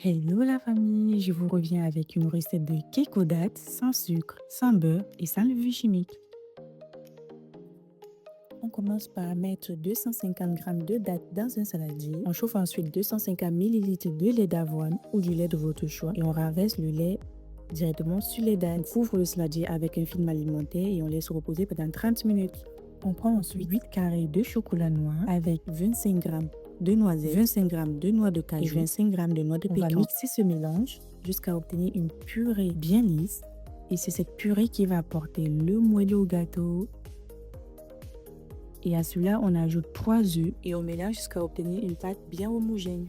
Hello la famille, je vous reviens avec une recette de cake aux dattes sans sucre, sans beurre et sans levure chimique. On commence par mettre 250 g de dattes dans un saladier. On chauffe ensuite 250 ml de lait d'avoine ou du lait de votre choix et on renverse le lait directement sur les dattes. On couvre le saladier avec un film alimentaire et on laisse reposer pendant 30 minutes. On prend ensuite 8 carrés de chocolat noir avec 25 g de noisettes, 25 g de noix de cajou et 25 g de noix de pécan. On va mixer ce mélange jusqu'à obtenir une purée bien lisse. Et c'est cette purée qui va apporter le moelleux au gâteau. Et à cela, on ajoute 3 œufs et on mélange jusqu'à obtenir une pâte bien homogène.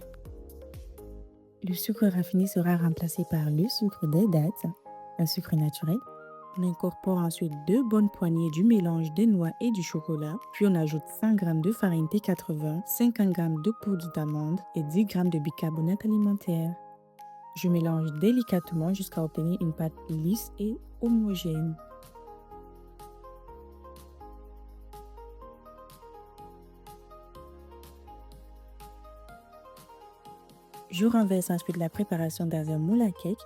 Le sucre raffiné sera remplacé par le sucre des dattes, un sucre naturel. On incorpore ensuite 2 bonnes poignées du mélange des noix et du chocolat. Puis on ajoute 100 g de farine T80, 50 g de poudre d'amande et 10 g de bicarbonate alimentaire. Je mélange délicatement jusqu'à obtenir une pâte lisse et homogène. Je renverse ensuite la préparation dans un moule à cake.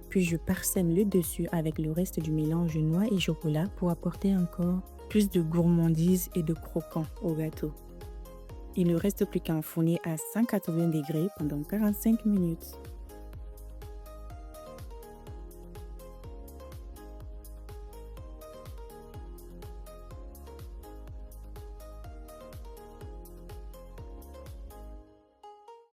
Puis je parsème le dessus avec le reste du mélange de noix et chocolat pour apporter encore plus de gourmandise et de croquant au gâteau. Il ne reste plus qu'à enfourner à 180 degrés pendant 45 minutes.